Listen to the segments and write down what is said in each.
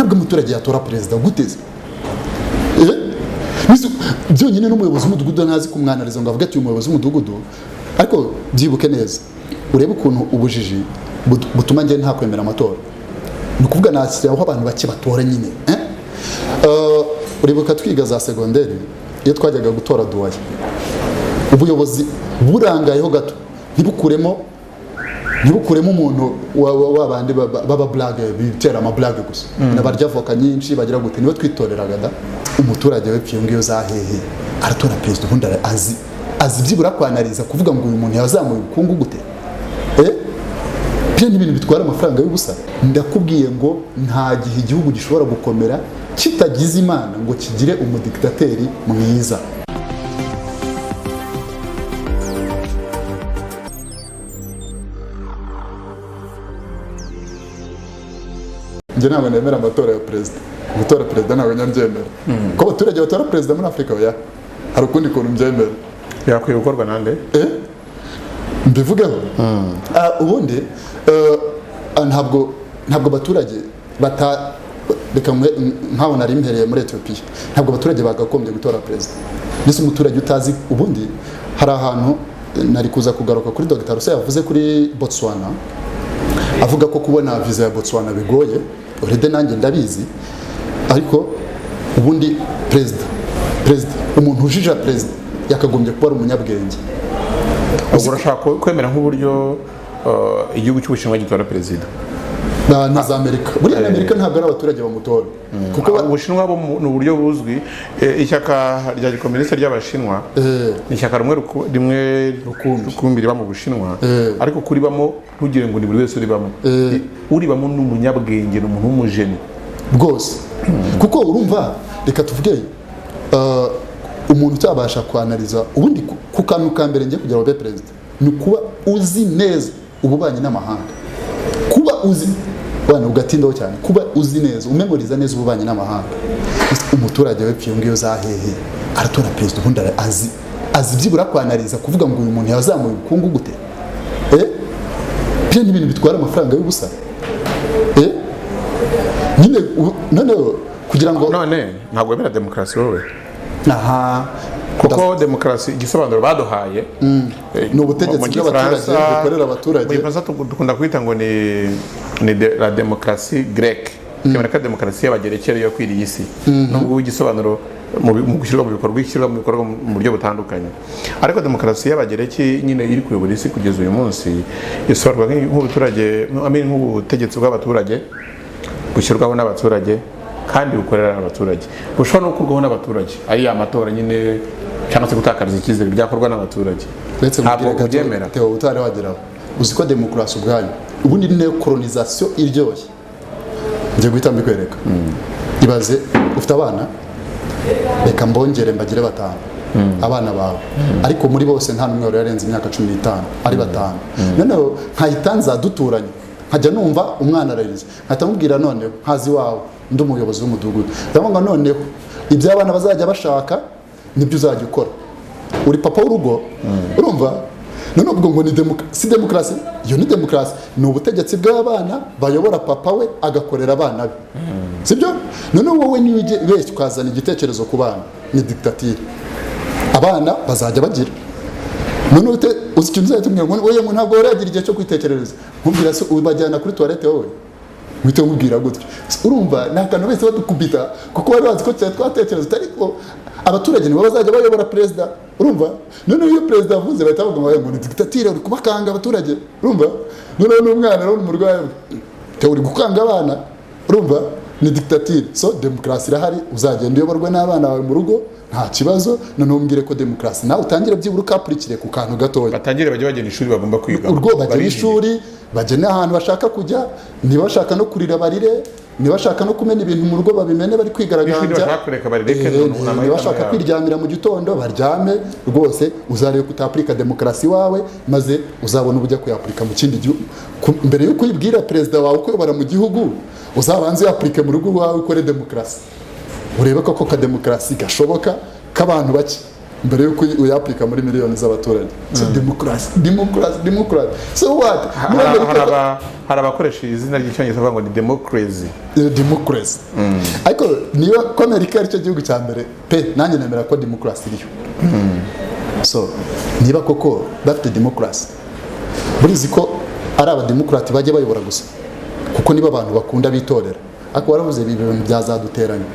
ntabwo umuturage yatora perezida guteze byonyine n'umuyobozi w'umudugudu ntazi kumwanariza ngo avuge ati umuyobozi w'umudugudu ariko byibuke neza urebe ukuntu ubujiji butuma njye nta kwemera amatora ni ukuvuga nashyiraho abantu bake batora nyine uribuka twiga za segonderi iyo twajyaga gutora duwaye ubuyobozi burangayeho gato ntibukuremo umuntu w'abandi baba blague bitera ama blague gusa nabarya voka nyinshi bagira gute niwe twitoreraga da umuturage we pyo ngiyo zahehe aratora president ubundi azi byibura kwanariza kuvuga ngo uyu muntu yazamuye ubukungu gute byo n'ibintu bitwara amafaranga y'ubusa ndakubwiye ngo nta gihe igihugu gishobora gukomera kitagize imana ngo kigire umudiktateri mwiza. Njye ntabwo nemera amatora ya perezida. Gutora perezida ntabwo nyabyemera. Ko abaturage batora perezida muri Afrika oya. Hari ukundi kuntu mbyemera. Yakwiye gukorwa nande? Mbivugeho. Ubundi ntabwo abaturage reka nkaho nari mpereye muri Ethiopia. Ntabwo abaturage bagakombye gutora perezida. Nise umuturage utazi ubundi hari ahantu nari kuza kugaruka kuri Dr. Rusa yavuze kuri Botswana. Avuga ko kubona visa ya Botswana bigoye. Urede nanjye ndabizi ariko ubundi perezida umuntu ujija perezida yakagombye kuba ari umunyabwenge. Urashaka kwemera nk'uburyo igihugu cy'Ubushinwa gitora perezida na za Amerika. Buriya Amerika ntabwo ari abaturage bamutora kuko Ubushinwa bo ni uburyo buzwi. Ishyaka rya gikomuniste ry'Abashinwa ni ishyaka rimwe rukumbi riba mu Bushinwa ariko kuri bamo ntugire ngo ni buri wese uribamo. Uribamo ni umunyabwenge, ni umuntu w'umujeni rwose kuko urumva reka tuvuge umuntu utabasha kwanariza ubundi ku kantu ka mbere ngiye kugira ngo abe perezida ni kuba uzi neza ububanyi n'amahanga, kuba uzi bana ugatindaho cyane, kuba uzi neza umemoriza neza ububanyi n'amahanga. Umuturage we pyo ngiyo zahehe aratora perezida ubundi azi byibura kwanariza kuvuga ngo uyu muntu yazamuye ubukungu gute. Byo n'ibintu bitwara amafaranga y'ubusa. Nyine none kugira ngo none ntabwo wemera demokarasi wowe. Kuko demokarasi igisobanuro baduhaye ni ubutegetsi bw'abaturage bukorera abaturage. Mu Faransa dukunda kwita ngo ni la démocratie grecque. Kemera ka demokarasi y'abagerekere yo kwiri isi. Nubwo igisobanuro mu gushyirwa mu bikorwa mu buryo butandukanye. Ariko demokarasi y'abagereki nyine iri kuyobora isi kugeza uyu munsi isobanurwa nk'ubuturage nk'ubutegetsi bw'abaturage bushyirwaho n'abaturage kandi bukorera n'abaturage. Bushobora no gukorwaho n'abaturage ari amatora nyine cyangwa se gutakariza icyizere byakorwa n'abaturage. Ntabwo ubyemera Theo utari wageraho. Uzi ko demokarasi ubwayo ubundi ni colonisation iryoshye. Ngiye guhita mbikwereka. Ibaze ufite abana reka mbongere mbagire 5 abana bawe ariko muri bose nta numwe wari yarenze imyaka 15 ari 5 noneho nkayitanza duturanye nkajya numva umwana ararize nkatamubwira none nkazi wawe ndi umuyobozi w'umudugudu ndabona noneho ibyo abana bazajya bashaka nibyo uzajya ukora uri papa w'urugo urumva none ubwo ngo ni demokarasi iyo ni demokarasi ni ubutegetsi bw'abana bayobora papa we agakorera abana be sibyo none wowe ni wese ukazana igitekerezo ku bana ni dictature abana bazajya bagira none uzi ikintu uzatumwe ngo wowe ngo ntabwo waragira igihe cyo kwitekerereza nkubwira se ubajyana kuri toilette wowe mwite nkubwira gutyo urumva nakantu wese badukubita kuko bari bazi ko twatekereza ariko abaturage nibo bazajya bayobora perezida urumva none iyo perezida avuze bahita bavuga ngo ni dictature uri kubakanga abaturage urumva none n'umwana rero umurwayi te uri gukanga abana urumva ni dictature. So demokarasi irahari uzagenda uyoborwa n'abana bawe mu rugo nta kibazo none umbwire ko demokarasi nawe utangire byibura ukapurikire ku kantu gatoya batangire bajye bagenda ishuri bagomba kwiga urwo bajye ishuri bajye ahantu bashaka kujya niba bashaka no kurira barire niba bashaka no kumena ibintu mu rugo babimene bari kwigaragambya niba bashaka kwiryamira mu gitondo baryame rwose uzarebe kutapurika demokarasi wawe maze uzabona ubujya kuyapurika mu kindi gihugu mbere yo kuyibwira perezida wawe ukuyobora mu gihugu uzabanze yapurike mu rugo wawe ukore demokarasi urebe ko ka demokarasi gashoboka k'abantu bake mbere yuko uyapika muri miliyoni z'abaturage. So democracy so what? hari abakoresha izina ry'icyongereza bavuga ngo ni democracy. Ariko niyo ko Amerika ari cyo gihugu cya mbere pe nanjye nemera ko democracy iriyo. So niba koko bafite democracy burizi ko ari abademokrati bajye bayobora gusa kuko niba abantu bakunda bitorera ariko waravuze ibi bintu byazaduteranya.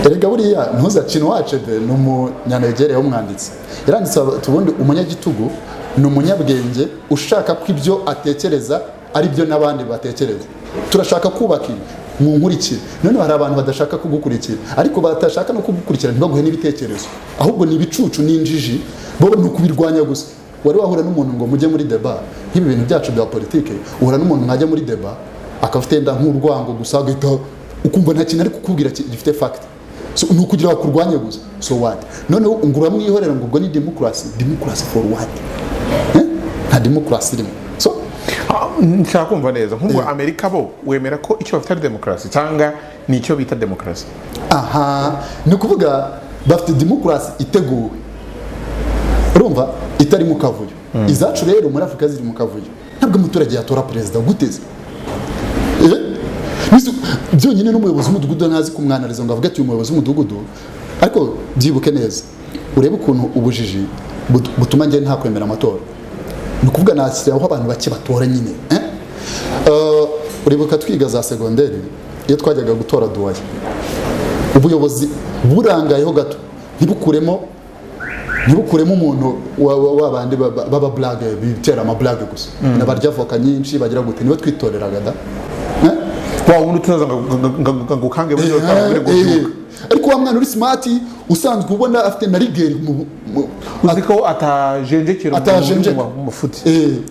Erega buriya ntuzacino wacebe n'umunyanegere w'umwanditsi yaranditse tubundi umunyagitugu ni umunyabwenge ushaka ko ibyo atekereza ari byo n'abandi batekereza. Turashaka kubaka mu nkurikire none hari abantu badashaka kugukurikira ariko batashaka no kugukurikira ntibaguhe n'ibitekerezo ahubwo ni ibicucu n'injiji bo ni ukubirwanya gusa. Wari wahura n'umuntu ngo mujye muri deba nk'ibi bintu byacu bya politike uhura n'umuntu mwajya muri deba akafite nda nk'urwango gusa agahita ukumva nta kintu ari kukubwira gifite fact. So ni ukugira bakurwanye gusa. So what? None ngura mwihorera ngo ubwo ni democracy for what? Nta democracy irimo. So nshaka kumva neza nk'ubwo Amerika bo wemera ko icyo bafite ari demokarasi cyangwa ni icyo bita demokarasi? Ni ukuvuga bafite demokarasi iteguwe urumva itari mu kavuyo. Izacu rero muri Afurika ziri mu kavuyo. Ntabwo umuturage yatora perezida guteze byonyine n'umuyobozi w'umudugudu ntazi kumwanariza ngo avuge ati umuyobozi w'umudugudu. Ariko byibuke neza urebe ukuntu ubujiji butuma njye nta kwemera amatora. Ni ukuvuga nashyiraho abantu bake batora nyine. Uribuka twiga za segonderi iyo twajyaga gutora duwaye ubuyobozi burangayeho gato ntibukuremo umuntu w'abandi baba blague bitera ama blague gusa n'abarya voka nyinshi bagira gute niwe twitoreraga da wa wundi tuzaza ngo kange buri ariko wa mwana uri smart usanzwe ubona afite na rigeri ariko atajenjekera mu mafuti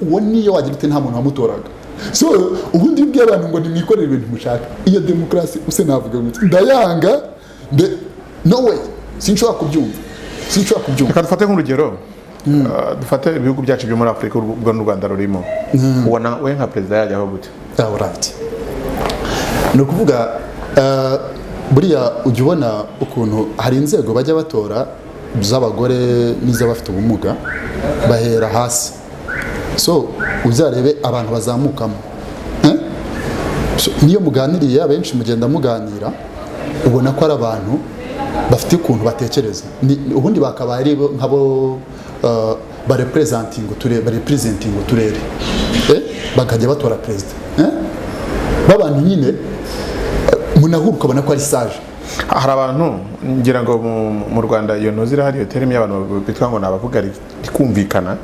uwo niyo wagira ute nta muntu wamutoraga. So ubundi bwiye abantu ngo nimwikorere ibintu mushaka. Iyo demokarasi use navuga ngo ndayanga no way sinshobora kubyumva. Reka dufate nk'urugero dufate ibihugu byacu byo muri Afurika ubwo n'u Rwanda rurimo ubona we nka perezida yajyaho gute? Right. Ni ukuvuga buriya ujya ubona ukuntu hari inzego bajya batora z'abagore n'iz'abafite ubumuga bahera hasi. So uzarebe abantu bazamukamo niyo muganiriye abenshi mugenda muganira ubona ko ari abantu bafite ukuntu batekereza. Ubundi bakabaye ari nk'abo barepresenting uturere bakajya batora perezida b'abantu nyine munahura ukabona ko ari sage. Hari abantu ngira ngo mu Rwanda iyo nozira hari hotel y'abantu bitwa ngo nabavuga rikumvikana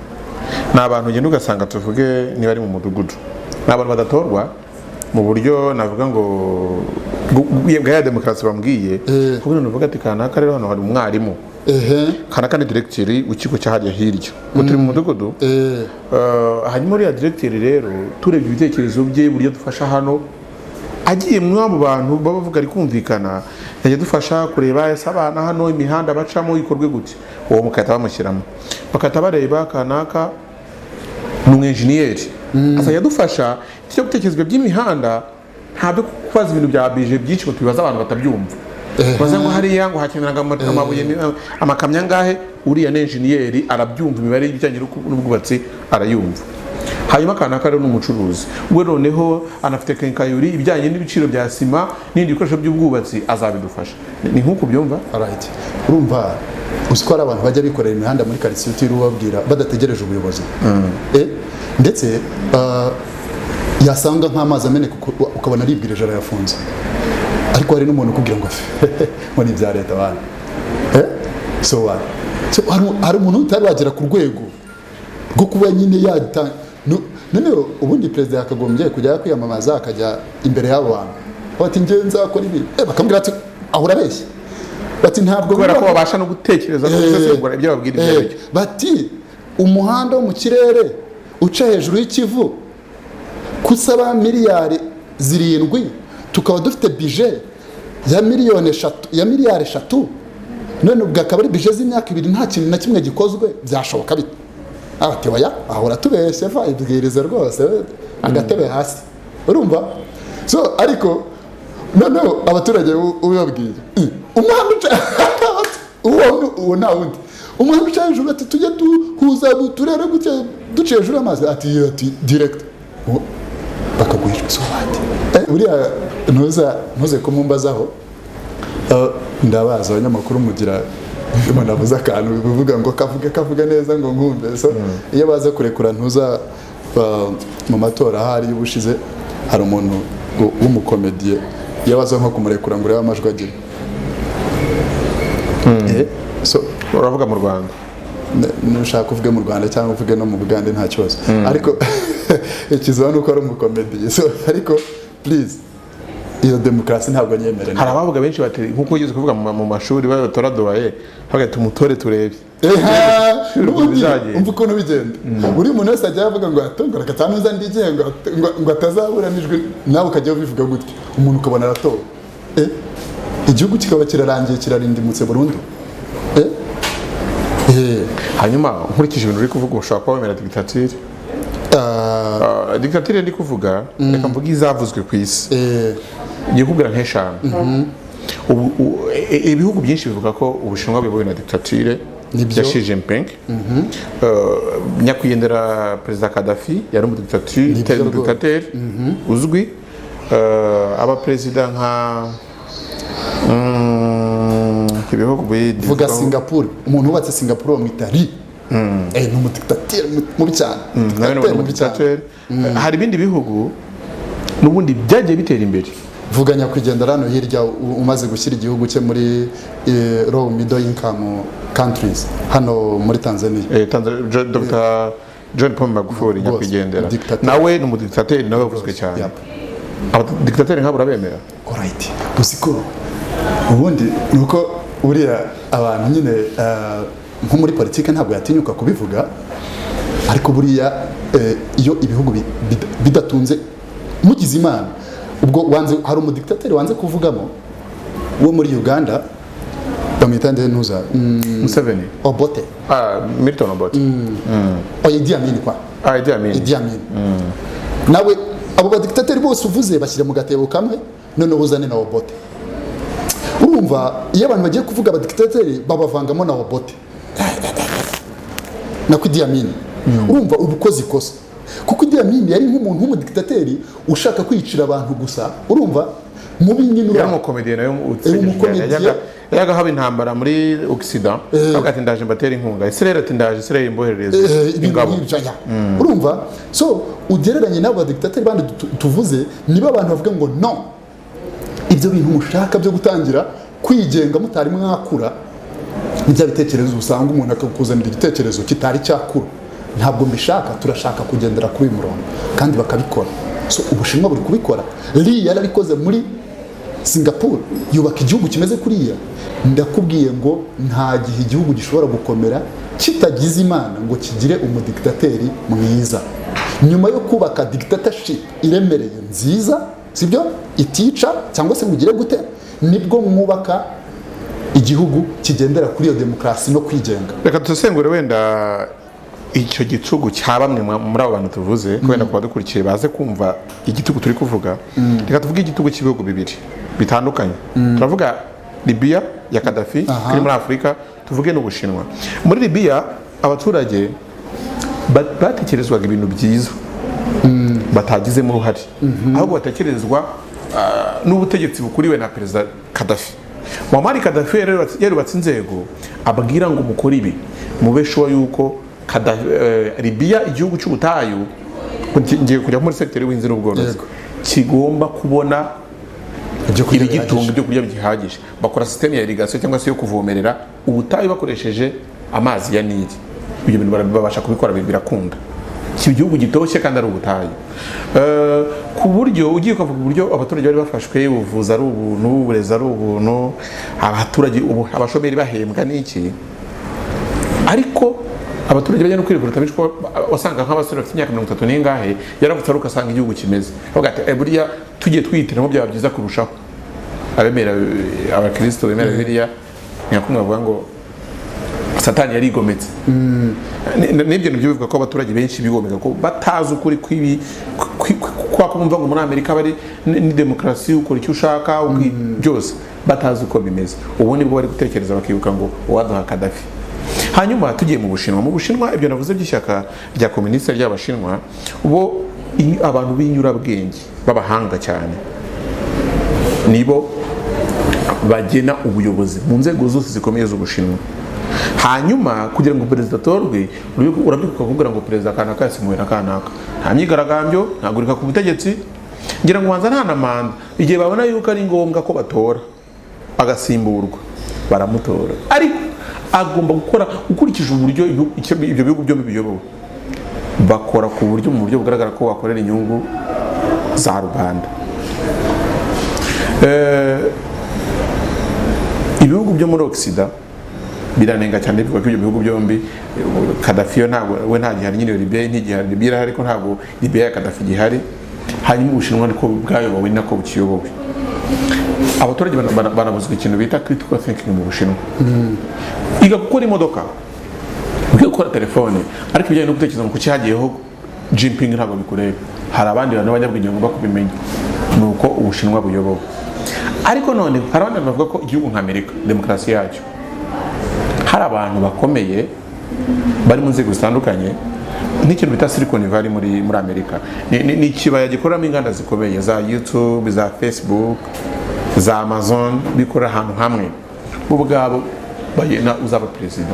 ni abantu ugenda ugasanga tuvuge niba ari mu mudugudu ni abantu badatorwa mu buryo navuga ngo bwa demokarasi bambwiye kuko uvuga ati kanaka rero hano hari umwarimu kanaka ni directeur w'ikigo cyahariye hirya turi mu mudugudu hanyuma uriya directeur rero turebye ibitekerezo bye buryo dufasha hano agiye mu abo bantu bavuga ari kumvikana yajya dufasha kureba ese abana hano imihanda bacamo ikorwe gute uwo mukata bamushyiramo bakata bareba kanaka n'umwenjeniyeri asajya dufasha cyo gutekerezwa by'imihanda ntabwo kubaza ibintu bya bije byinshi ngo tubibaza abantu batabyumva baza ngo hariya ngo hakeneraga amabuye amakamya ngahe uriya n'enjeniyeri arabyumva imibare y'ibijyanye n'ubwubatsi arayumva. Hanyuma kanaka rero n'umucuruzi we noneho anafite kenkayuri ibijyanye n'ibiciro bya sima n'indi bikoresho by'ubwubatsi azabidufasha. Ni nk'uko byumva right. Urumva usiko ari abantu bajya bikorera imihanda muri quartier ubabwira badategereje ubuyobozi ndetse yasanga nk'amazi ameneka ukabona aribwirije arayafunze ariko hari n'umuntu ukubwira ngo muri bya leta bana so what? So hari umuntu utari wagera ku rwego rwo kuba nyine yata none ubundi perezida yakagombye kujya kwiyamamaza akajya imbere y'abo bantu bati nge nzakora ibi bakambwira ati ahura abeshya bati ntabwo kubera ko babasha no gutekereza no gusesengura ibyo babwira ibyo aricyo bati umuhanda wo mu kirere uca hejuru y'ikivu kusaba miliyari 7 tukaba dufite budget ya miliyari 3 none ubwo akaba ari budget z'imyaka 2 nta kintu na kimwe gikozwe byashoboka bite abatebaya ahora tubeshye va ibwiriza rwose agatebe hasi urumva. So ariko none abaturage ubabwiye umuhanda uwo nta wundi umuhanda uca hejuru ati tujye duhuza turere gutya duciye hejuru y'amazi ati direct bakaguhisha isobati buriya ntuze ko mumbazaho ndabaza abanyamakuru mugira iyo navuze akantu bivuga ngo kavuga neza ngo nkumve so iyo baza kurekura ntuza mu matora hari y'ubushize hari umuntu w'umukomediye iyo baza nko kumurekura ngo urebe amajwi agira so uravuga mu Rwanda nushaka kuvuga mu Rwanda cyangwa uvuge no mu Bugande nta kibazo ariko ikizaho nuko ari umukomediye so ariko please iyo demokarasi ntabwo nyemere hari abavuga benshi bati nkuko ugeze kuvuga mu mashuri batora doye hagati umutore turebe umva ukuntu bigenda buri muntu wese ajya avuga ngo atongora katanuza ndigiye ngo atazabura nijwi nawe ukajya ubivuga gutya umuntu ukabona aratowe igihugu kikaba kirarangiye kirarindimutse burundu hanyuma nkurikije ibintu uri kuvuga ushobora kuba wemera dictature dictature ndi kuvuga reka mvuga izavuzwe ku isi ngiye kubwira nk'eshanu ibihugu byinshi bivuga ko Ubushinwa buyobowe na dictature ya Xi Jinping nyakwigendera perezida Gaddafi yari umudictateur uzwi abaperezida nka ibihugu vuga Singapore umuntu wubatse Singapore bamwita Lee ni umudictateur mubi cyane hari ibindi bihugu n'ubundi byagiye bitera imbere vuga nyakwigendera hano hirya umaze gushyira igihugu cye muri low middle income countries hano muri Tanzania Dr. John Pombe Magufuli nyakwigendera nawe ni umudictateur nawe wavuzwe cyane abadictateur nk'abo urabemera alright usiko ubundi nuko uriya abantu nyine nko muri politiki ntabwo yatinyuka kubivuga ariko buriya iyo ibihugu bidatunze mugize imana ubwo wanze hari umudictateur wanze kuvugamo wo muri Uganda bamwita ntuza Museveni Obote Milton Obote Idi Amin kwa Idi Amin nawe abo badictateur bose uvuze bashyira mu gatebo kamwe none uzane na Obote urumva iyo abantu bagiye kuvuga abadictateur babavangamo na Obote na Idi Amin urumva ubukozi kosa kuko Idi Amin yari nk'umuntu w'umudictateur ushaka kwicira abantu gusa urumva mu binini yari umukomediye nayo yaga haba intambara muri Occident agati ndaje mbatera inkunga Israel ati ndaje Israel imboherereza ingabo urumva so ugereranye n'abo badictateur bandi tuvuze niba abantu bavuga ngo no ibyo bintu mushaka byo gutangira kwigenga mutari mwakura nijya bitekerezo usanga umuntu akakuzanira igitekerezo kitari cyakura ntabwo mbishaka turashaka kugendera kuri murongo kandi bakabikora so Ubushinwa buri kubikora Lee yarabikoze muri Singapore yubaka igihugu kimeze kuriya ndakubwiye ngo nta gihe igihugu gishobora gukomera kitagize imana ngo kigire umudictateur mwiza nyuma yo kubaka dictatorship iremereye nziza sibyo itica cyangwa se mugire gute nibwo mwubaka igihugu kigendera kuri iyo demokarasi no kwigenga reka tusengure wenda icyo gitugu cya bamwe muri abo bantu tuvuze kubera ko badukurikiye baze kumva igitugu turi kuvuga reka tuvuge igitugu cy'ibihugu bibiri bitandukanye turavuga Libya ya Gaddafi kiri muri Afurika tuvuge n'Ubushinwa muri Libya abaturage batekerezwaga ibintu byiza batagizemo uruhare ahubwo batekerezwa n'ubutegetsi bukuriwe na perezida Gaddafi Muammar Gaddafi yarubatse inzego ababwira ngo mukore ibi mubeshowa yuko Libya igihugu cy'ubutayu ngiye kujya muri secteur y'ubuhinzi n'ubworozi kigomba kubona ibigitunga ibyo kurya bihagije bakora system ya irrigation cyangwa se yo kuvomerera ubutayu bakoresheje amazi ya Nili ibyo bintu babasha kubikora birakunda iki gihugu gitoshye kandi ari ubutayu ku buryo ugiye kuvuga uburyo abaturage bari bafashwe ubuvuza ari ubuntu uburezi ari ubuntu abaturage abashomeri bahembwa n'iki ariko abaturage bajya no kwirigura bicwa wasanga nk'abasore bafite imyaka 30 n'ingahe yaravutse aruka asanga igihugu kimeze bavuga ati burya tugiye twiyitiramo byaba byiza kurushaho abemera abakristo bemera Bibiliya nyakumwe bavuga ngo Satani yarigometse n'ibyo nibyo bivuga ko abaturage benshi bigomeka ko batazi ukuri kwibi kwa kumva ngo muri Amerika bari ni demokarasi ukora icyo ushaka byose batazi uko bimeze ubu nibwo bari gutekereza bakibuka ngo waduha Gaddafi hanyuma tugiye mu Bushinwa ibyo navuze by'ishyaka rya komunisite ry'Abashinwa bo abantu b'inyurabwenge b'abahanga cyane nibo bagena ubuyobozi mu nzego zose zikomeye z'Ubushinwa. Hanyuma kugira ngo perezida atorwe urabyuka kuvuga ngo perezida kanaka yasimuwe na kanaka, nta myigaragambyo, ntagurika ku butegetsi, ngira ngo banza nta na manda. Igihe babona yuko ari ngombwa ko batora agasimburwa baramutora, ariko agomba gukora ukurikije uburyo ibyo bihugu byombi biyobowe, bakora ku buryo mu buryo bugaragara ko wakorera inyungu za rubanda. Ibihugu byo muri Oxida biranenga cyane bivuga ko ibyo bihugu byombi Gaddafi we nta gihari, nyine Libya ntigihari, Libya irahari ariko ntabwo Libya ya Gaddafi gihari. Hanyuma Ubushinwa ariko bwayobowe nako bukiyobowe. Abaturage banabuzwa ikintu bita critical thinking mu Bushinwa. Iga gukora imodoka, ugiye gukora telefone, ariko ibijyanye no gutekereza mu kuki hagiyeho Jinping ntabwo bikureba. Hari abandi bantu b'abanyabwenge bagomba kubimenya, nuko Ubushinwa buyobowe. Ariko none hari abandi bavuga ko igihugu nka Amerika demokarasi yacyo hari abantu bakomeye bari mu nzego zitandukanye, n'ikintu bita Silicon Valley muri Amerika ni ikibaya gikoreramo inganda zikomeye za YouTube, za Facebook, za Amazon, bikorera ahantu hamwe. Bo ubwabo bagena uzaba perezida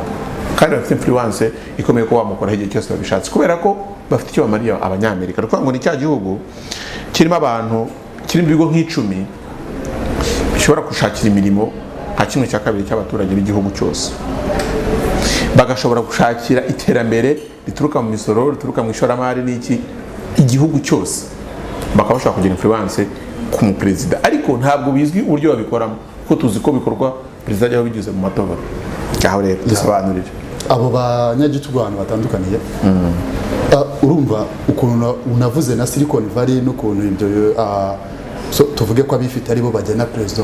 kandi bafite influence ikomeye ko wamukoraho igihe cyose babishatse, kubera ko bafite icyo bamariye abanyamerika. Ni ukuvuga ngo ni cya gihugu kirimo abantu, kirimo ibigo nk'icumi bishobora gushakira imirimo nka 1/2 cy'abaturage b'igihugu cyose, bagashobora gushakira iterambere rituruka mu misoro, rituruka mu ishoramari n'iki igihugu cyose, bakaba bashobora kugira influence ku muperezida. Ariko ntabwo bizwi uburyo babikoramo, kuko tuzi ko bikorwa perezida ajyaho bigize mu matora. Cyaho rero dusobanurire abo banyagitugu abantu batandukaniye. Urumva ukuntu unavuze na Silicon Valley n'ukuntu ibyo tuvuge ko abifite aribo bagena perezida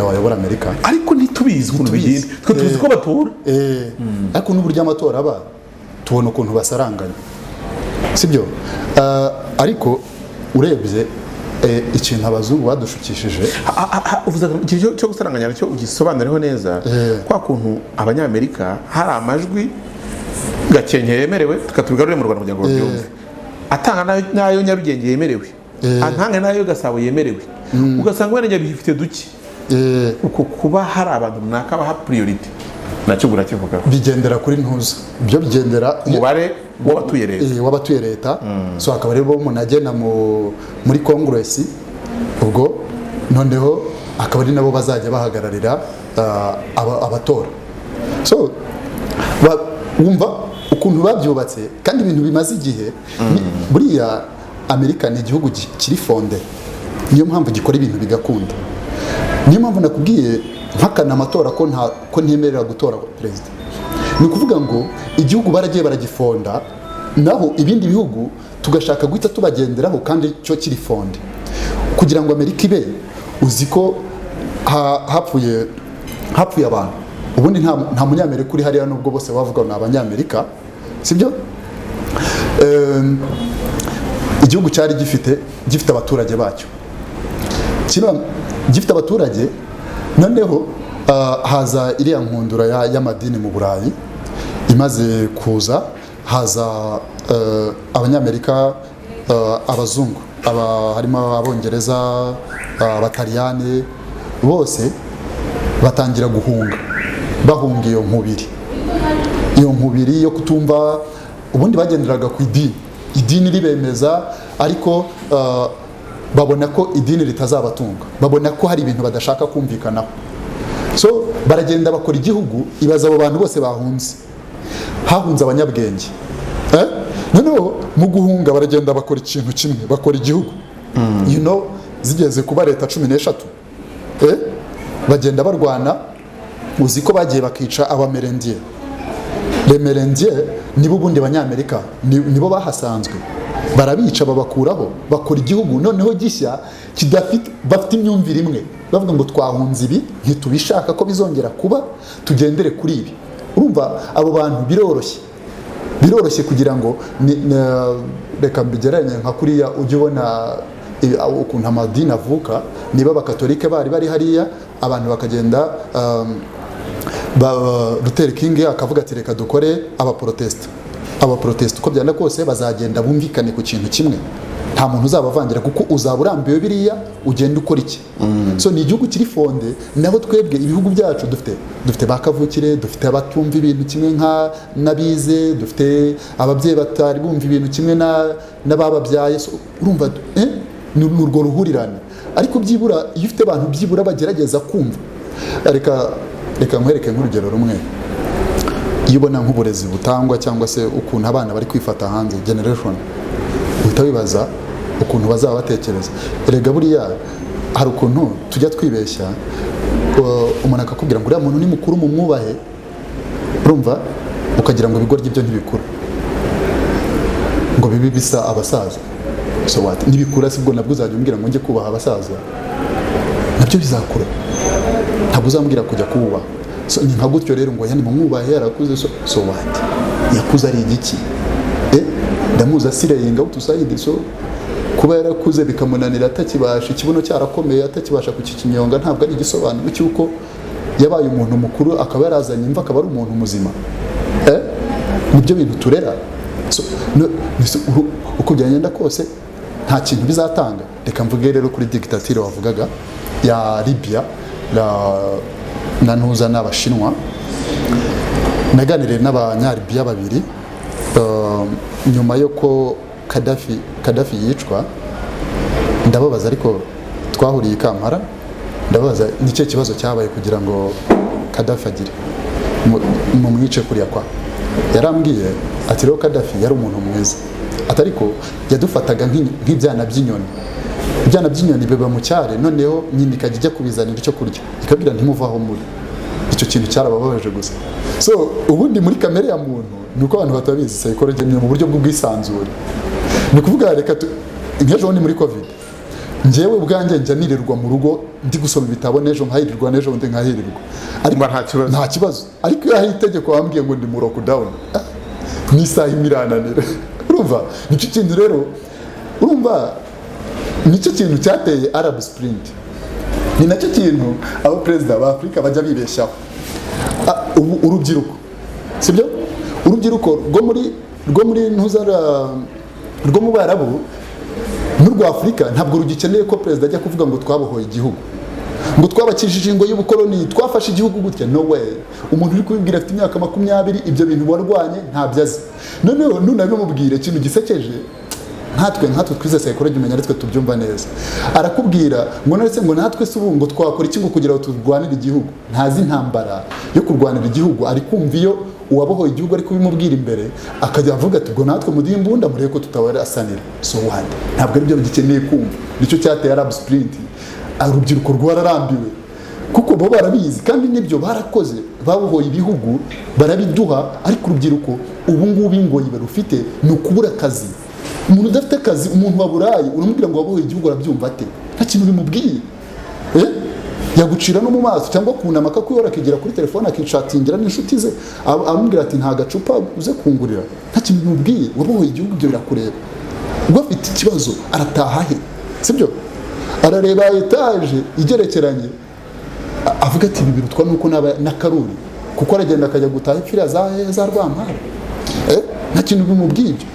wayobora Amerika, ariko ntitubizi ukuntu bigenda, twe tuzi ko batora. Ariko n'uburyo amatora aba tubona ukuntu basaranganya, sibyo? Ariko urebye ikintu abazungu badushukishije, uvuze ikintu cyo gusaranganya cyo ugisobanureho neza. Kwa kuntu abanyamerika hari amajwi Gakenke yemerewe, tukatubigarure mu Rwanda kugira ngo babyumve, atanga nayo Nyarugenge yemerewe, atanga nayo Gasabo yemerewe, ugasanga wenda bifite duke. Uko kuba hari abantu runaka baha priority nacyo burakivuga bigendera kuri ntuza, byo bigendera umubare w'abatuye leta. So akaba rero munagena muri Congress, ubwo noneho akaba ari nabo bazajya bahagararira abatora. So wumva ukuntu babyubatse, kandi ibintu bimaze igihe. Buriya Amerika ni igihugu kiri fonde, niyo mpamvu gikora ibintu bigakunda. Niyo mpamvu nakubwiye mpakana amatora ko ntemerera gutora perezida. Ni ukuvuga ngo igihugu baragiye baragifonda, naho ibindi bihugu tugashaka guhita tubagenderaho kandi cyo kiri fonde, kugira ngo Amerika ibe uzi ko hapfuye abantu. Ubundi nta munyamerika uri hariya, nubwo bose bavuga ngo ni abanyamerika, sibyo? Igihugu cyari gifite abaturage bacyo, gifite abaturage. Noneho haza iriya nkundura y'amadini mu Burayi imaze kuza, haza abanyamerika, abazungu, harimo abongereza, abataliyani, bose batangira bahunga iyo nkubiri yo kutumva. Ubundi bagenderaga ku idini ribemeza, ariko babona ko idini ritazabatunga, babona ko hari ibintu badashaka kumvikanaho. So baragenda bakora igihugu, ibaza abo bantu bose hahunze abanyabwenge. Noneho mu guhunga baragenda bakora ikintu kimwe, bakora igihugu. Zigeze kuba leta 13, bagenda barwana. Uzi ko bagiye bakica abamerendiye. Remerendiye nibo bundi abanyamerika, nibo bahasanzwe, barabica babakuraho, bakora igihugu noneho gishya bafite imyumvire imwe, bavuga ngo twahunze ibi, ntitubishaka ko bizongera kuba, tugendere kuri ibi. Urumva abo bantu biroroshye kugira ngo reka mbigeranye nka kuriya ujye ubona ukuntu amadini avuka. Niba abakatolike bari hariya, abantu bakagenda Luther King akavuga ati reka dukore abaprotesta uko byanda kose bazagenda bumvikane ku kintu kimwe, nta muntu uzabavangira kuko uzaba urambiwe biriya ugenda ukora iki. So ni igihugu kiri fonde, naho twebwe ibihugu byacu dufite bakavukire, dufite abatumva ibintu kimwe n'abize, dufite ababyeyi batari bumva ibintu kimwe n'abababyaye. So urumva ni urwo ruhurirane, ariko byibura iyo ufite abantu byibura bagerageza kumva. Reka nkwereke nk'urugero rumwe. Iyo ubona nk'uburezi butangwa cyangwa se ukuntu abana bari kwifata hanze generation, uhita wibaza ukuntu bazaba batekereza. Erega buriya hari ukuntu tujya twibeshya, umuntu akakubwira ngo uriya muntu ni mukuru mu mwubahe, urumva, ukagira ngo ibigoryi byo ntibikura, ngo bibi bisa abasaza. So what? Nibikura sibwo nabwo uzajya umbwira ngo njye kubaha abasaza, nabyo bizakura, ntabwo uzambwira kujya kubaha. So ni nka gutyo rero ngo yani mu mwubahe yarakuze. So what? Yakuze ari igiki? Ndamuzi asirayinga utusayidi. So kuba yarakuze bikamunanira atakibasha, ikibuno cyarakomeye atakibasha kukikinyonga, ntabwo ari igisobanuro cy'uko yabaye umuntu mukuru akaba yarazanye imva akaba ari umuntu muzima. Nibyo bintu turera. So uko byagenda kose nta kintu bizatanga. Reka mvuge rero kuri dictature wavugaga ya Libya na ntuza n'Abashinwa. Naganiriye n'Abanyalibiya babiri nyuma yuko Gaddafi yicwa, ndababaza ariko twahuriye i Kampala, ndababaza nicyo kibazo cyabaye kugira ngo Gaddafi agire mu mwice kuriya kwa. Yarambwiye ati rero Gaddafi yari umuntu mwiza, atariko yadufataga nk'ibyana by'inyoni. Ibyana by'inyoni biba mu cyare, noneho nyine ikajya kubizanira icyo kurya, ikabwira ntimuvaho muri. Icyo kintu cyarababaje gusa. So ubundi muri kamere ya muntu nuko abantu batabizi psychology mu buryo bw'ubwisanzure. Ni kuvuga reka nk'ejo ni muri covid, njyewe ubwanjye njya nirirwa mu rugo ndi gusoma ibitabo, n'ejo nkahirirwa, n'ejo ndi nkahirirwa, ariko nta kibazo. Ariko iyo hari itegeko wambwiye ngo ndi mu lockdown, n'isaha imirananira, urumva. Nicyo kintu rero, urumva, nicyo kintu cyateye Arab Spring. Ni nacyo kintu abo perezida ba Afrika bajya bibeshyaho. Urubyiruko, sibyo? Urubyiruko rwo muri ntuzara rwo mu Barabu n'urwa Afrika ntabwo rugikeneye ko perezida ajya kuvuga ngo twabohoye igihugu, ngo twabakishije ingo y'ubukoloni, twafashe igihugu gutya. No way. Umuntu uri kubibwira afite imyaka 20, ibyo bintu warwanye ntabyo azi. Noneho nunabimubwire ikintu gisekeje, nkatwe twize psychology umenya aritwe tubyumva neza. Arakubwira ngo naretse ngo natwe se ubu ngo twakora iki ngo kugira ngo turwanire igihugu. Ntazi intambara yo kurwanira igihugu, ari kumva iyo uwabohoye igihugu ari kubimubwira imbere, akajya avuga ati ngo natwe mudihe imbunda murebe ko tutawarasanira. So what? Ntabwo ari byo bigikeneye kumva. Nicyo cyateye Arab Spring. Urubyiruko rwararambiwe kuko bo barabizi kandi nibyo barakoze, babohoye ibihugu barabiduha, ariko urubyiruko ubu ngubu ingoyi barufite ni ukubura akazi. Umuntu udafite akazi, umuntu waburaye, uramubwira ngo wabohoye igihugu, arabyumva ate? Nta kintu bimubwiye. Yagucira no mu maso cyangwa kunama akakuyora akigira kuri telefone akicatingira n'inshuti ze, amubwira ati nta gacupa uze kungurira. Nta kintu bimubwiye. Wabohoye igihugu, ibyo birakureba. Ubwo afite ikibazo arataha he, sibyo? Arareba etaje igerekeranye, avuga ati ibi birutwa nuko na Karuri, kuko aragenda akajya gutaha ipfira za Rwampara. Nta kintu bimubwiye ibyo.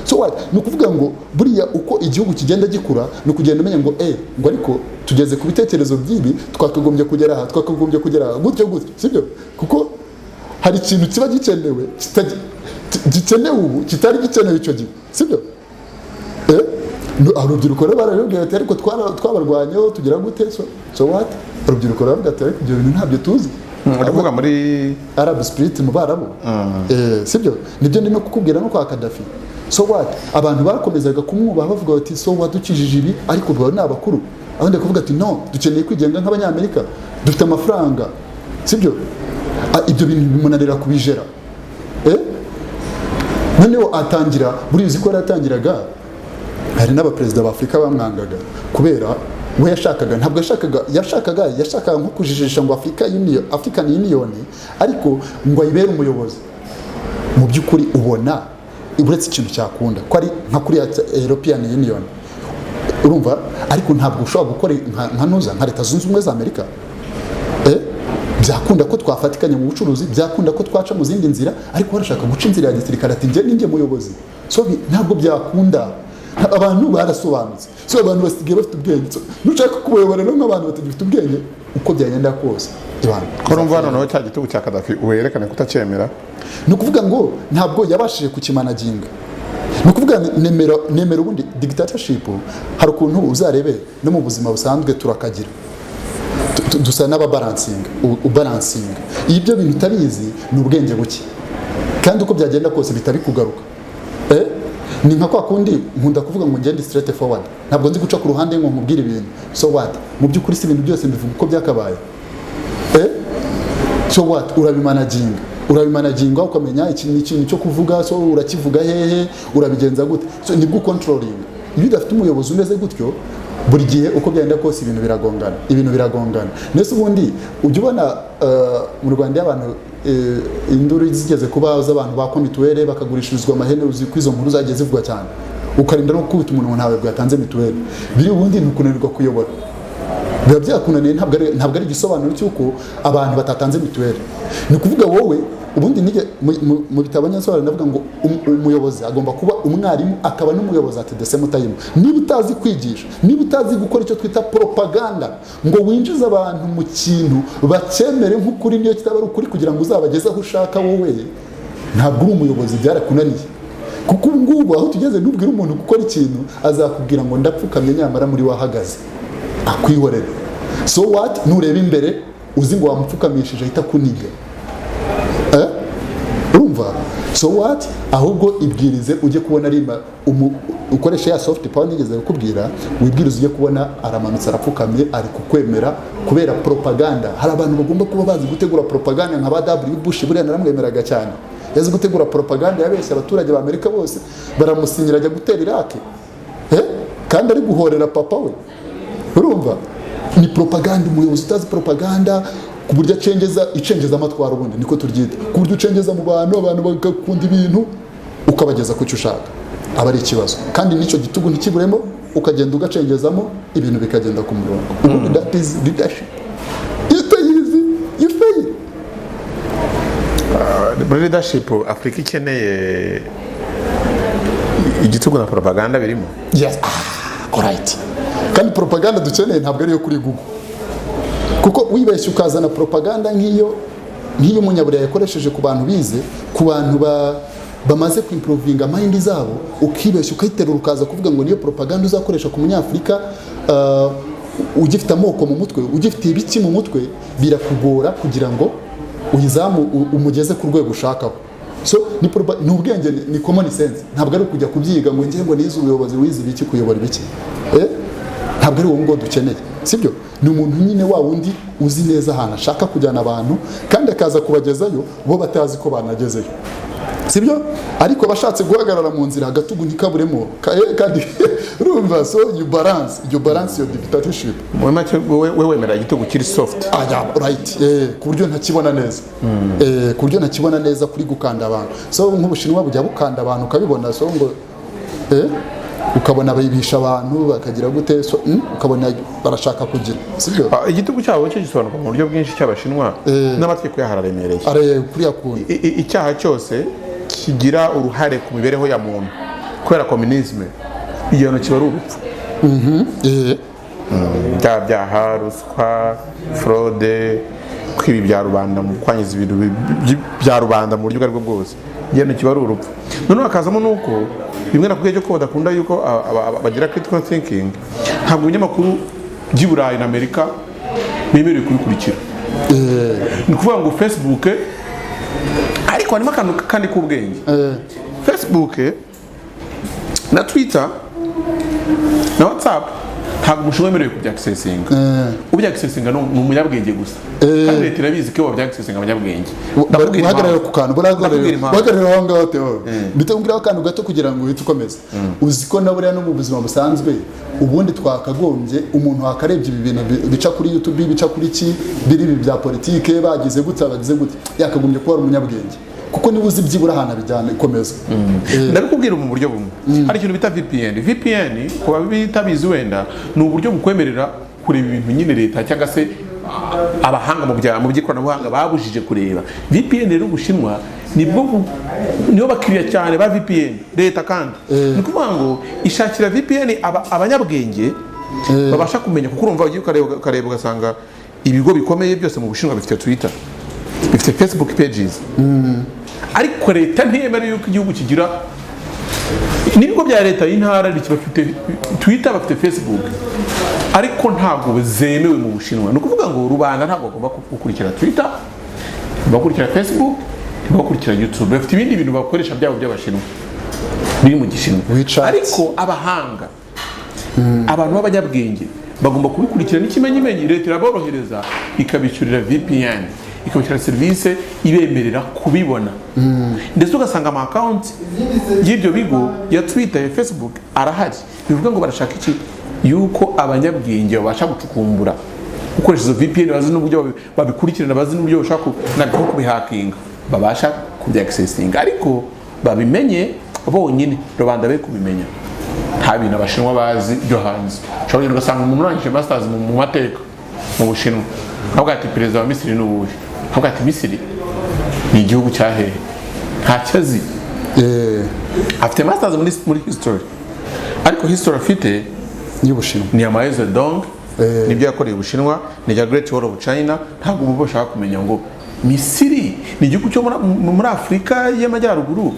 So what? Ni ukuvuga ngo buriya uko igihugu kigenda gikura ni ukugenda umenya ngo ngo ariko tugeze ku bitekerezo by'ibi, twakagombye kugera aha gutyo, sibyo? Kuko hari ikintu kiba gikenewe gikenewe ubu kitari gikenewe icyo gihe, sibyo? Urubyiruko rero barabibwira ati ariko twabarwanyeho tugira gute? So what? Urubyiruko ruravuga ati ariko ibyo bintu ntabyo tuzi. Aravuga muri Arab Spring mu Barabu, sibyo? Nibyo ndi no kukubwira no kwa Gaddafi. So what? Abantu bakomezaga kumwubaha bavuga bati so wadukijije ibi, ariko bwa ni abakuru. Abandi kuvuga ati no, dukeneye kwigenga nk'Abanyamerika, dufite amafaranga, sibyo? Ibyo bintu bimunanira kubijera. Noneho atangira, buriya uzi ko yaratangiraga, hari n'abaperezida ba Afrika bamwangaga kubera we yashakaga, ntabwo yashakaga nko kujijisha ngo African Union, ariko ngo ayibere umuyobozi. Mu by'ukuri ubona uretse ikintu cyakunda ko ari nka kuri European Union, urumva, ariko ntabwo ushobora gukora nka Leta Zunze Ubumwe za Amerika. byakunda ko twafatikanya mu bucuruzi, byakunda ko twaca mu zindi nzira, ariko barashaka guca inzira ya gisirikare ati njye ninjye muyobozi. So ntabwo byakunda. Abantu barasobanutse, so abantu basigaye bafite ubwenge. So nushaka kubayobora no nk'abantu batagifite ubwenge uko byagenda kose. Ko urumva noneho cya gitugu cya Kadafi werekane kutacyemera, ni ukuvuga ngo ntabwo yabashije kukimanaginga. Ni ukuvuga nemera ubundi dictatorship hari ukuntu uzarebe no mu buzima busanzwe turakagira, dusa n'ababalansinga, ubalansinga. Ibyo bintu utabizi ni ubwenge buke, kandi uko byagenda kose bitari kugaruka. Ni nka kwa kundi nkunda kuvuga ngo ngende straight forward, ntabwo nzi guca ku ruhande ngo nkubwire ibintu. So what, mu by'ukuri si ibintu byose mbivuga uko byakabaye. So what, urabimanaginga ukamenya ikintu cyo kuvuga, so urakivuga hehe, urabigenza gute. So nibwo controlling. Iyo udafite umuyobozi umeze gutyo, buri gihe uko byagenda kose ibintu biragongana. Nese ubundi ujya ubona mu Rwanda y'abantu induru zigeze kuba z'abantu ba mituweli bakagurishirizwa amahene, uzi ko izo nkuru zagiye zivugwa cyane, ukarinda no kubita umuntu ntawe bwatanze mituweli. Biri ubundi ni ukunanirwa kuyobora, biba byakunaniye. Ntabwo ari igisobanuro cy'uko abantu batatanze mituweli. Ni ukuvuga wowe ubundi mu bitabo nyasobanuro ndavuga ngo umuyobozi agomba kuba umwarimu akaba n'umuyobozi at the same time. Niba utazi kwigisha, niba utazi gukora icyo twita propaganda ngo winjize abantu mu kintu bacyemere nk'ukuri niyo kitaba ari ukuri kugira ngo uzabageze aho ushaka, wowe ntabwo uri umuyobozi, byarakunaniye. Kuko ubu ngubu aho tugeze nubwira umuntu gukora ikintu azakubwira ngo ndapfukamye nyamara muri wahagaze akwihorera. So what, nureba imbere uzi ngo wamupfukamishije ahita kuniga. Urumva? So what, ahubwo ibwirize ujye kubona rimba ukoresha ya soft power nigeze kukubwira, wibwiriza ujye kubona aramanutse arapfukamye ari kukwemera kubera propaganda. Hari abantu bagomba kuba bazi gutegura propaganda nka ba W Bush, buriya naramwemeraga cyane. Yazi gutegura propaganda yabeshya abaturage ba Amerika bose, baramusinyira ajya gutera Iraq. Kandi ari guhorera papa we. Urumva? Ni propaganda. Umuyobozi utazi propaganda ku buryo icengeza amatwara, ubundi niko turyita, ku buryo ucengeza mu bantu, abantu bagakunda ibintu ukabageza ku cyo ushaka, aba ari ikibazo. Kandi n'icyo gitugu ntikiburemo, ukagenda ugacengezamo ibintu bikagenda ku murongo. Ubundi that is leadership. Iyo utayizi you fail. Muri leadership Afurika ikeneye igitugu na propaganda birimo. Yes, alright. Kandi propaganda dukeneye ntabwo ariyo kuri Google, kuko wibeshye ukazana propaganda nk'iyo umunyaburayi yakoresheje ku bantu bize, ku bantu bamaze kwimprovinga mind zabo, ukibeshye ukayiterura ukaza kuvuga ngo niyo propaganda uzakoresha ku munyafurika ugifite amoko mu mutwe, ugifite ibiki mu mutwe, birakugora kugira ngo uyizamu umugeze ku rwego ushakaho. So ni ubwenge, ni common sense. Ntabwo ari kujya kubyiga ngo ngiye ngo nize ubuyobozi wize ibiki kuyobora ibiki. Ntabwo ari wowe ngo dukeneye, sibyo? Ni umuntu nyine wa wundi uzi neza ahantu ashaka kujyana abantu, kandi akaza kubagezayo bo batazi ko banagezeyo, sibyo? Ariko bashatse guhagarara mu nzira agatugu ntikaburemo, kandi urumva. So you balance your dictatorship. Mu make we wemera igitugu kiri soft. Right. Ku buryo ntakibona neza. Ku buryo ntakibona neza kuri gukanda abantu. So nk'Ubushinwa bujya bukanda abantu ukabibona, so ngo ukabona bayibisha abantu bakagira gute, so ukabona barashaka kugira, sibyo? Igitugu cyabo cyo gisobanuka mu buryo bwinshi cy'Abashinwa, n'amategeko yahararemereye. Kuriya kuntu icyaha cyose kigira uruhare ku mibereho ya muntu kubera communisme, igihano kiba ari urupfu. Byaha, ruswa, fraude, kwiba ibya rubanda, mu kwangiza ibintu bya rubanda mu buryo bwo bwose, igihano kiba ari urupfu. Noneho hakazamo nuko bimwe nakubwiye cyo ko badakunda yuko bagira critical thinking. Ntabwo ibinyamakuru by'i Burayi na Amerika bemerewe kubikurikira. Ni ukuvuga ngo Facebook, ariko harimo akantu kandi k'ubwenge. Facebook na Twitter na WhatsApp ntabwo umushinga wemerewe kubyakisesinga. Ubyakisesinga ni umunyabwenge gusa, kandi leta irabizi ko babyakisesinga abanyabwenge. Bahagarara ku kantu, bahagarara aho ngaho Theo, mbitubwiraho akantu gato kugira ngo uhite ukomeza. Uzi ko na buriya no mu buzima busanzwe ubundi twakagombye umuntu wakarebye ibi bintu bica kuri YouTube, bica kuri biri bya politike, bagize gutya yakagombye kuba ari umunyabwenge, kuko niba uzi byibura ahantu abijyana ikomeza. Ndabikubwira mu buryo bumwe. Hari ikintu bita VPN ku babitabizi wenda, ni uburyo bukwemerera kureba ibintu nyine leta cyangwa se abahanga mu by'ikoranabuhanga babujije kureba. VPN rero Ubushinwa nibo bakiriya cyane ba VPN leta, kandi ni ukuvuga ngo ishakira VPN abanyabwenge babasha kumenya, kuko urumva ugiye ukareba ugasanga ibigo bikomeye byose mu Bushinwa bifite Twitter, bifite Facebook pages, ariko leta ntiyemera yuko igihugu kigira n'ibigo bya leta y'intara bafite Twitter, bafite Facebook, ariko ntabwo zemewe mu Bushinwa. Ni ukuvuga ngo rubanda ntabwo bagomba gukurikira Twitter, bakurikira Facebook, bakurikira YouTube, bafite ibindi bintu bakoresha byabo by'Abashinwa biri mu Gishinwa. Ariko abahanga, abantu b'abanyabwenge bagomba kubikurikira n'ikimenyimenyi. Leta iraborohereza ikabishyurira VPN, ikabishyura serivisi ibemerera kubibona, ndetse ugasanga ama account y'ibyo bigo ya Twitter, ya Facebook arahari. Bivuga ngo barashaka iki? Yuko abanyabwenge babasha gucukumbura ukoresha izo VPN, bazi n'uburyo babikurikirana, bazi n'uburyo bashaka kubihakinga, babasha kubyaccessinga, ariko babimenye bonyine, rubanda be kubimenya. Nta bintu Abashinwa bazi byo hanze. Ushobora ugasanga umuntu urangije masters mu mateka mu Bushinwa, ntabwo ati perezida wa Misiri n'ubuhe, ntabwo ati Misiri ni igihugu cyahehe, ntacyo azi. Afite masters muri history, ariko history afite y'Ubushinwa ni Mao Zedong, nibyo yakoreye Ubushinwa, ni ya Great Wall of China. Ntabwo ubu bashaka kumenya ngo Misiri ni igihugu cyo muri Afurika y'Amajyaruguru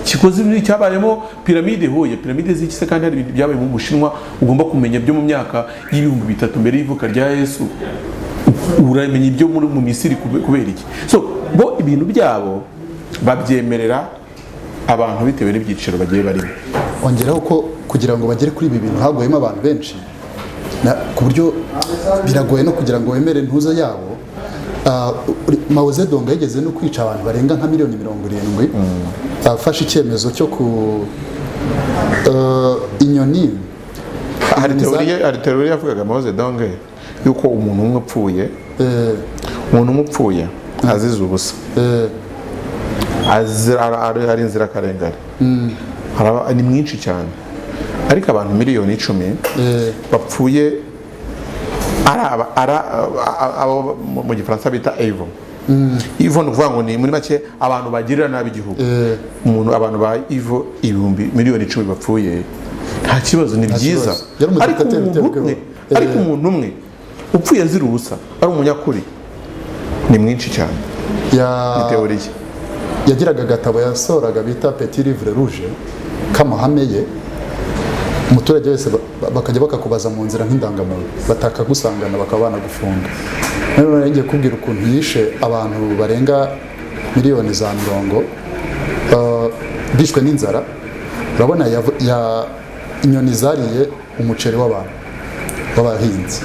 kikoze ibintu cyabayemo piramide. Hoye piramide z'ikise, kandi hari ibintu byabaye mu Bushinwa ugomba kumenya byo mu myaka y'ibihumbi 3 mbere y'ivuka rya Yesu. Uramenya ibyo mu Misiri kubera iki? So bo ibintu byabo babyemerera abantu bitewe n'ibyiciro bagiye barimo. Ongeraho ko kugira ngo bagere kuri ibi bintu hagoyemo abantu benshi, ku buryo biragoye no kugira ngo wemere ntuza yabo. Mao Zedong yageze no kwica abantu barenga nka miliyoni 70, afashe icyemezo cyo ku inyoni. Hari teoriya yavugaga Mao Zedong yuko umuntu umwe upfuye azize ubusa, ari inzirakarengane, ni mwinshi cyane, ariko abantu miliyoni 10 bapfuye mu Gifaransa bita evil. Evil ni ukuvuga ngo ni muri make abantu bagirira nabi igihugu. Abantu ba evil ibihumbi miliyoni 10 bapfuye, nta kibazo, ni byiza. Ariko umuntu umwe upfuye azira ubusa ari umunyakuri ni mwinshi cyane. Ni teoriya. Yagiraga agatabo yasohoraga bita Petit Livre Rouge k'amahame ye. Umuturage wese bakajya bakakubaza mu nzira nk'indangamuntu, batakagusangana bakaba banagufunga. None ngiye kubwira ukuntu yishe abantu barenga miliyoni za 70 bishwe n'inzara. Urabona inyoni zariye umuceri w'abantu w'abahinzi,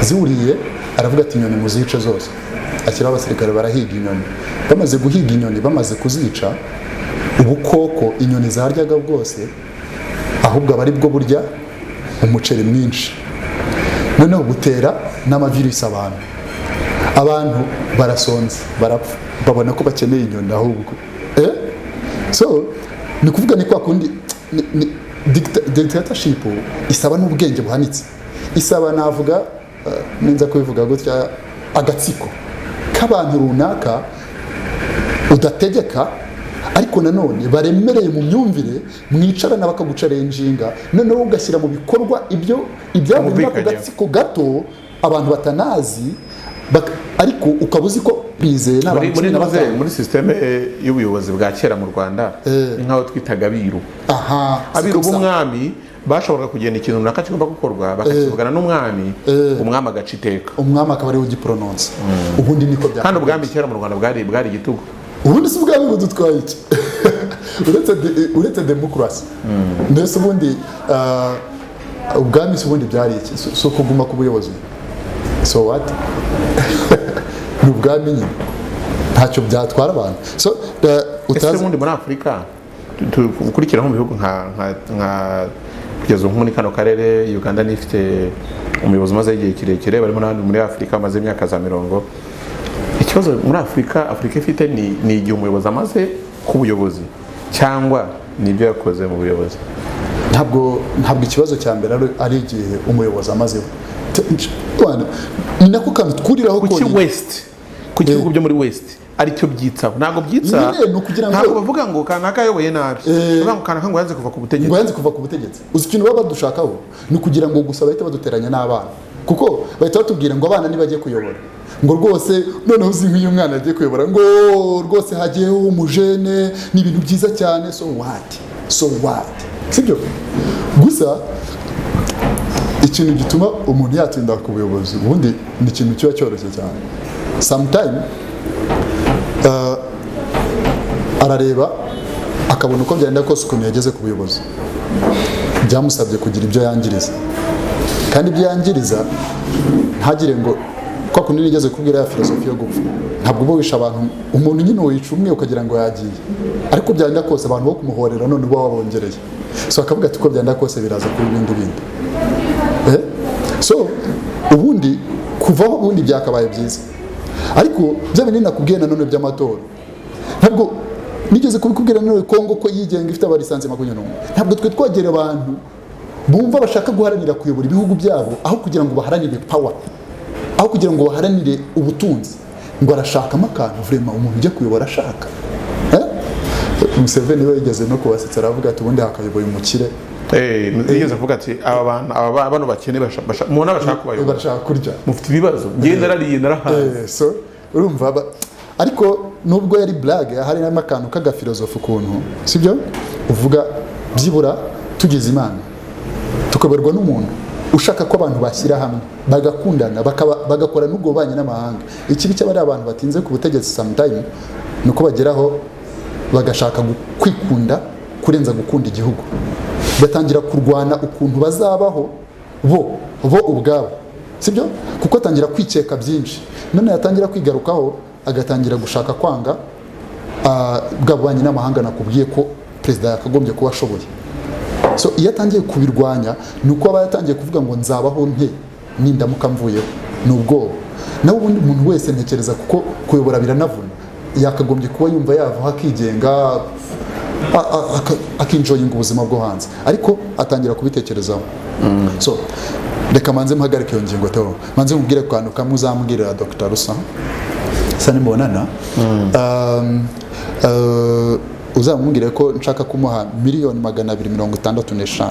ziwuriye aravuga ati inyoni muzice zose. Akira abasirikare barahiga inyoni, bamaze guhiga inyoni, bamaze kuzica, ubukoko inyoni zaryaga bwose ahubwo abari bwo burya umuceri mwinshi, noneho gutera n'amavirus. Abantu barasonze, barapfa, babona ko bakeneye inyoni ahubwo. So ni kuvuga ni kwa kundi dictatorship isaba n'ubwenge buhanitse, isaba navuga ninza kubivuga gutya agatsiko k'abantu runaka udategeka, ariko nanone baremereye mu myumvire, mwicarana bakagucarenjinga, noneho ugashyira mu bikorwa ibyavuye ku gatsiko gato abantu batanazi, ariko ukabuzi ko bizeye muri systeme y'ubuyobozi bwa kera mu Rwanda, nkaho twitaga abiru. Abiru b'umwami bashoboraga kugenda ikintu runaka kigomba gukorwa, bakakivugana n'umwami, umwami agaca iteka, umwami akaba ari we ugipronounce. Ubundi niko byakora, kandi ubwami kera mu Rwanda bwari igitugu. Ubundi si ubwami budutwaye iki? Uretse demokarasi, mbese ubundi ubwami si ubundi byari iki? So kuguma ku buyobozi, so what? Ni ubwami nyine, ntacyo byatwara abantu. So utazi ubundi muri Afurika ukurikira mu bihugu nka kugeza muri kano karere, Uganda nifite umuyobozi umaze igihe kirekire, barimo n'abandi muri Afurika bamaze imyaka za 40. Ikibazo muri Afurika ifite ni igihe umuyobozi amaze ku buyobozi cyangwa nibyo yakoze mu buyobozi. Ntabwo ikibazo cya mbere ari igihe umuyobozi amazeho. ni nako kantu twuriraho kuki west kuki ibihugu byo muri west aricyo byitsaho ntabwo byitsa ntabwo bavuga ngo kanaka ayoboye nabi bavuga ngo kanaka ngo yanze kuva ku butegetsi uzi ikintu baba badushakaho ni kugira ngo gusa bahite baduteranya n'abana kuko bahita batubwira ngo abana nibajye kuyobora ngo rwose noneho uzi nk'iyo umwana agiye kuyobora ngo rwose hagiyeho umujene ni ibintu byiza cyane so what sibyo gusa ikintu gituma umuntu yatsinda ku buyobozi ubundi ni ikintu kiba cyoroshye cyane sometime arareba akabona uko byagenda kose ukuntu yageze ku buyobozi byamusabye kugira ibyo yangiriza kandi ibyo yangiriza ntagire ngo kwa kundi nigeze kubwira ya filosofi yo gupfa ntabwo uba wisha abantu umuntu nyine wica umwe ukagira ngo yagiye ariko byagenda kose abantu bo kumuhorera none uba wabongereye so akavuga ati ko byagenda kose biraza kuri bindi so ubundi kuvaho ubundi byakabaye byiza ariko bya binini nakubwiye nanone by'amatora ntabwo nigeze kubikubwira none Kongo ko yigenga ifite abalisansi 21 ntabwo twe twagera abantu bumva bashaka guharanira kuyobora ibihugu byabo aho kugira ngo baharanire power aho kugira ngo baharanire ubutunzi ngo arashakamo akantu vraiment umuntu ujya kuyobora ashaka Museveni we yigeze no kubasetsa aravuga ati ubundi hakayoboye umukire yigeze avuga ati aba bano bakene mubona bashaka kubayobora barashaka kurya mufite ibibazo ngenda narariye narahaze so urumva ariko nubwo yari blague hari n'akantu k'agafilosofi ukuntu sibyo uvuga byibura tugize imana tukaberwa n'umuntu ushaka ko abantu bashyira hamwe bagakundana bagakora n'ubwo banye n'amahanga ikibi cy'abari abantu batinze ku butegetsi sometime nuko bageraho bagashaka kwikunda kurenza gukunda igihugu batangira kurwana ukuntu bazabaho bo ubwabo sibyo kuko atangira kwiceka byinshi none yatangira kwigarukaho agatangira gushaka kwanga bwabanye n'amahanga nakubwiye ko perezida yakagombye kuba ashoboye so iyo atangiye kubirwanya nuko aba yatangiye kuvuga ngo nzabaho nte nindamuka mvuyeho nubwo nawe ubundi umuntu wese ntekereza kuko kuyobora biranavuna yakagombye kuba yumva yavaho akigenga akinjoyinga ubuzima bwo hanze ariko atangira kubitekerezaho so reka manze mpagarike iyo ngingo Theo manze mubwire kantu kamwe uzambwirira Dr. Rusa sani mbonana uzamubwire ko nshaka kumuha miliyoni 265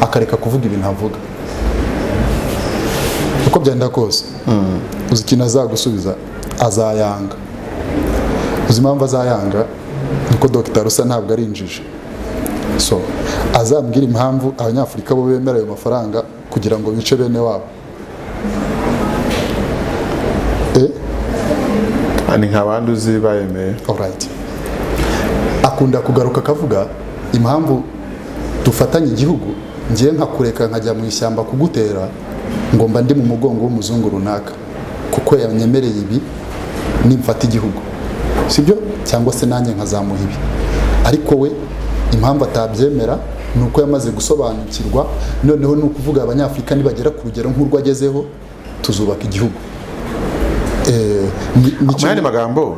akareka kuvuga ibintu avuga uko byenda kose uzi ikintu azagusubiza azayanga uzi impamvu azayanga nuko Dr. Rusa ntabwo ari injiji so azambwira impamvu abanyafurika bo bemera ayo mafaranga kugira ngo bice bene wabo ani nk'abandi uzi bayemeye alright akunda kugaruka akavuga impamvu dufatanye igihugu ngiye nkakureka nkajya mu ishyamba kugutera ngo mba ndi mu mugongo w'umuzungu runaka kuko yanyemereye ibi nimfata igihugu sibyo cyangwa se nanjye nkazamuha ibi ariko we impamvu atabyemera nuko yamaze gusobanukirwa noneho nukuvuga abanyafrika nibagera ku rugero nk'urwo agezeho tuzubaka igihugu ni magambo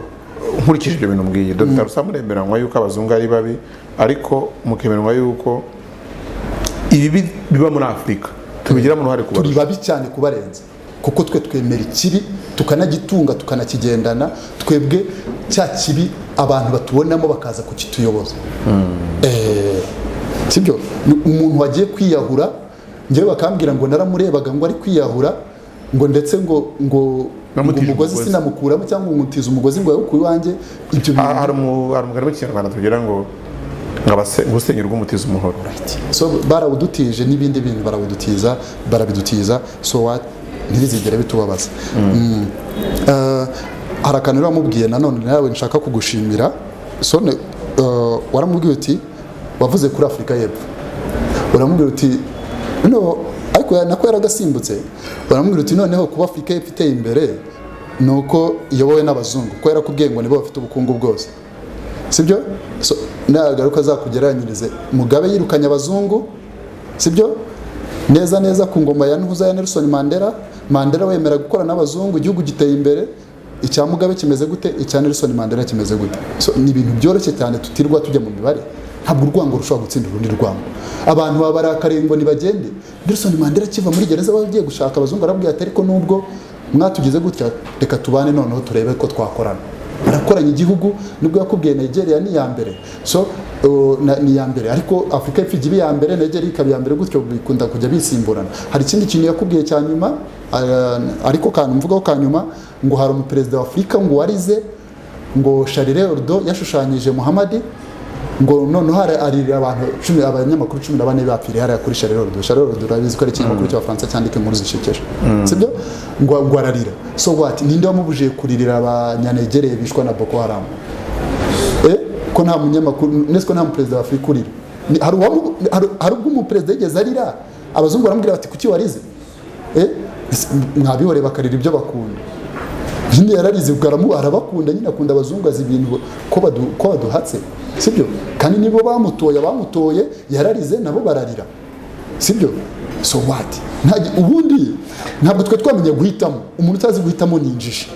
nkurikije ibyo bintu mbwiye Dr. Rusa muremeranywa yuko abazungu ari babi ariko mukemeranywa yuko ibi biba muri Afrika tubigiramo uruhare kuba turi babi cyane kubarenza kuko twe twemera ikibi tukanagitunga tukanakigendana twebwe cya kibi abantu batubonamo bakaza kukituyoboza sibyo umuntu wagiye kwiyahura ngewe bakambwira ngo naramurebaga ngo ari kwiyahura ngo ndetse ngo umugozi sinamukuramo cyangwa umutiza umugozi ngo yawukuye wanjye ibyo hari umugani w'ikinyarwanda tugira ngo gusenyerwa umutiza umuhoro so barawudutije n'ibindi bintu barabidutiza so what ntizigere bitubabaza hari akantu wamubwiye nanone nawe nshaka kugushimira so waramubwiye uti wavuze kuri Afurika y'Epfo uramubwira uti no ariko nako yaragasimbutse uramubwira uti noneho kuba Afurika y'Epfo iteye imbere nuko iyobowe n'abazungu ko yarakubwiye ngo nibo bafite ubukungu bwose sibyo so nagaruka zakugeranyirize Mugabe yirukanye abazungu sibyo neza ku ngoma ya Ntuza ya Nelson Mandela wemera gukora n'abazungu igihugu giteye imbere icya Mugabe kimeze gute icya Nelson Mandela kimeze gute so ni ibintu byoroshye cyane tutirwa tujya mu mibare ntabwo urwango rushobora gutsinda urundi rwango. Abantu baba barakariye ngo nibagende. Nelson Mandela akiva muri gereza bagiye gushaka abazungu arabwira ati ariko nubwo mwatugeze gutya reka tubane noneho turebe ko twakorana. Barakoranye igihugu nubwo yakubwiye Nigeria ni ya mbere. So ni ya mbere ariko Afrika y'Epfo igiye ya mbere, Nigeria ikaba ya mbere, gutyo bikunda kujya bisimburana. Hari ikindi kintu yakubwiye cya nyuma ariko kantu mvugaho ka nyuma ngo hari umuperezida wa Afrika ngo warize ngo Charles Ordo yashushanyije Muhammad ngo noneho arira abantu 10 abanyamakuru 14 bapfiriye hariya kuri Charles Ordo. Charles Ordo urabizi ko ari ikinyamakuru cy'Abafaransa cyandika inkuru zishekeje, sibyo? Ngo ararira. So what? Ninde wamubujije kuririra abanyanegereye bishwa na Boko Haram? Ko nta munyamakuru nesko nta muperezida wa Afrika urira. Hari ubwo umuperezida yigeze arira abazungu baramubwira bati kuki warize? Mwabihore bakarira ibyo bakunda. Nyine yararize arabakunda, nyine akunda abazungu azi ibintu ko baduhatse, sibyo? Kandi nibo bamutoye yararize nabo bararira, sibyo? So what? Ubundi ntabwo twe twamenye guhitamo. Umuntu utazi guhitamo ni injiji.